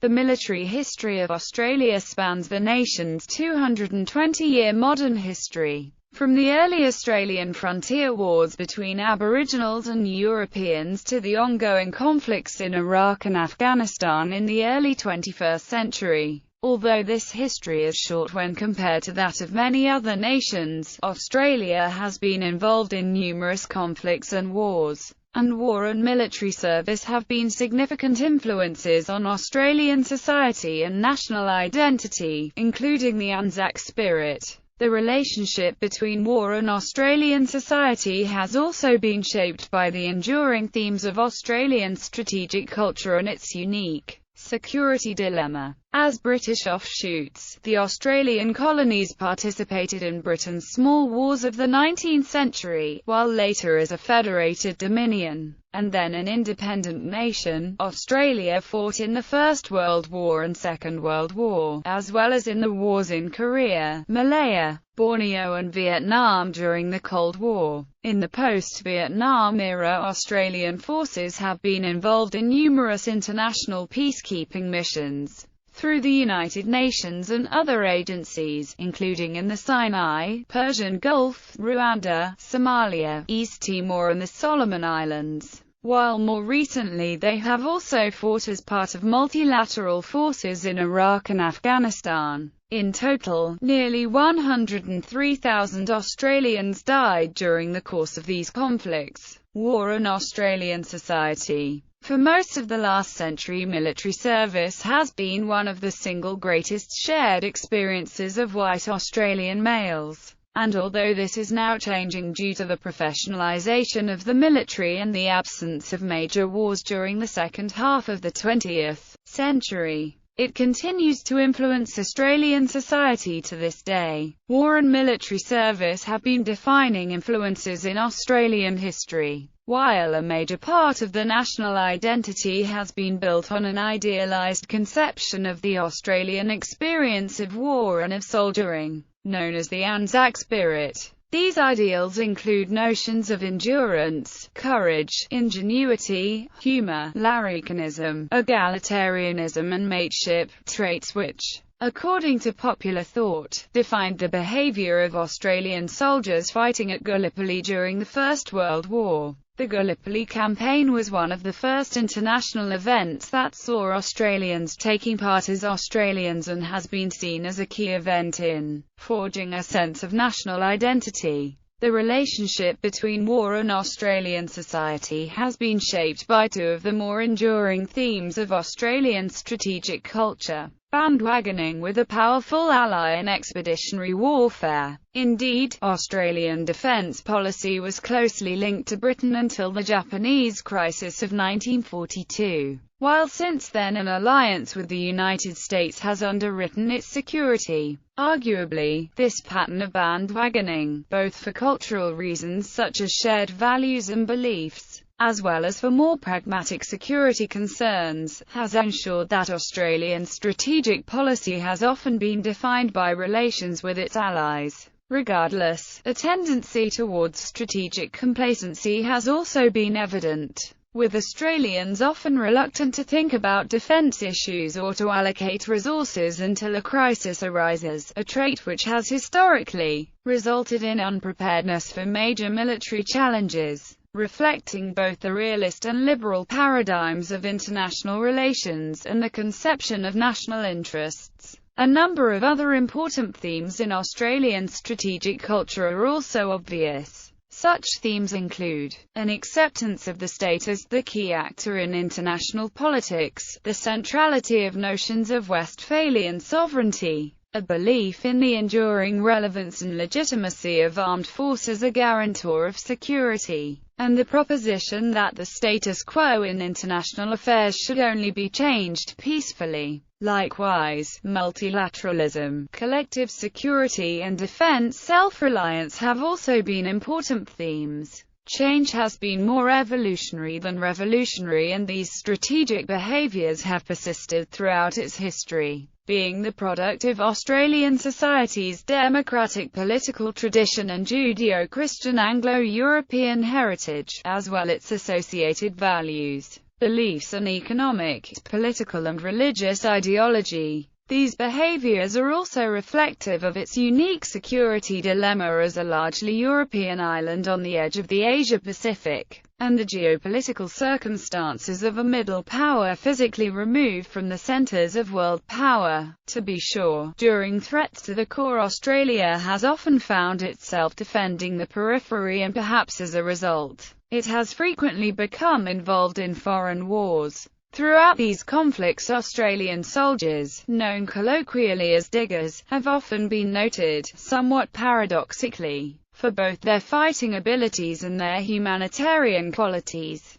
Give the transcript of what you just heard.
The military history of Australia spans the nation's 220-year modern history. From the early Australian frontier wars between Aboriginals and Europeans to the ongoing conflicts in Iraq and Afghanistan in the early 21st century. Although this history is short when compared to that of many other nations, Australia has been involved in numerous conflicts and wars, and war and military service have been significant influences on Australian society and national identity, including the Anzac spirit. The relationship between war and Australian society has also been shaped by the enduring themes of Australian strategic culture and its unique security dilemma. As British offshoots, the Australian colonies participated in Britain's small wars of the 19th century, while later as a federated dominion, and then an independent nation, Australia fought in the First World War and Second World War, as well as in the wars in Korea, Malaya, Borneo and Vietnam during the Cold War. In the post-Vietnam era, Australian forces have been involved in numerous international peacekeeping missions through the United Nations and other agencies, including in the Sinai, Persian Gulf, Rwanda, Somalia, East Timor and the Solomon Islands. While more recently they have also fought as part of multilateral forces in Iraq and Afghanistan. In total, nearly 103,000 Australians died during the course of these conflicts. War and Australian society. For most of the last century, military service has been one of the single greatest shared experiences of white Australian males. And although this is now changing due to the professionalisation of the military and the absence of major wars during the second half of the 20th century, it continues to influence Australian society to this day. War and military service have been defining influences in Australian history. While a major part of the national identity has been built on an idealised conception of the Australian experience of war and of soldiering, known as the Anzac spirit. These ideals include notions of endurance, courage, ingenuity, humour, larrikinism, egalitarianism and mateship, traits which, according to popular thought, defined the behaviour of Australian soldiers fighting at Gallipoli during the First World War. The Gallipoli campaign was one of the first international events that saw Australians taking part as Australians and has been seen as a key event in forging a sense of national identity. The relationship between war and Australian society has been shaped by two of the more enduring themes of Australian strategic culture: bandwagoning with a powerful ally and expeditionary warfare. Indeed, Australian defence policy was closely linked to Britain until the Japanese crisis of 1942, while since then an alliance with the United States has underwritten its security. Arguably, this pattern of bandwagoning, both for cultural reasons such as shared values and beliefs, as well as for more pragmatic security concerns, has ensured that Australian strategic policy has often been defined by relations with its allies. Regardless, a tendency towards strategic complacency has also been evident, with Australians often reluctant to think about defence issues or to allocate resources until a crisis arises, a trait which has historically resulted in unpreparedness for major military challenges. Reflecting both the realist and liberal paradigms of international relations and the conception of national interests. A number of other important themes in Australian strategic culture are also obvious. Such themes include an acceptance of the state as the key actor in international politics, the centrality of notions of Westphalian sovereignty, a belief in the enduring relevance and legitimacy of armed forces as a guarantor of security, and the proposition that the status quo in international affairs should only be changed peacefully. Likewise, multilateralism, collective security and defense self-reliance have also been important themes. Change has been more evolutionary than revolutionary, and these strategic behaviors have persisted throughout its history, being the product of Australian society's democratic political tradition and Judeo-Christian Anglo-European heritage, as well as its associated values. beliefs and economic, political and religious ideology. These behaviors are also reflective of its unique security dilemma as a largely European island on the edge of the Asia-Pacific, and the geopolitical circumstances of a middle power physically removed from the centers of world power. To be sure, during threats to the core, Australia has often found itself defending the periphery, and perhaps as a result, it has frequently become involved in foreign wars. Throughout these conflicts, Australian soldiers, known colloquially as diggers, have often been noted, somewhat paradoxically, for both their fighting abilities and their humanitarian qualities.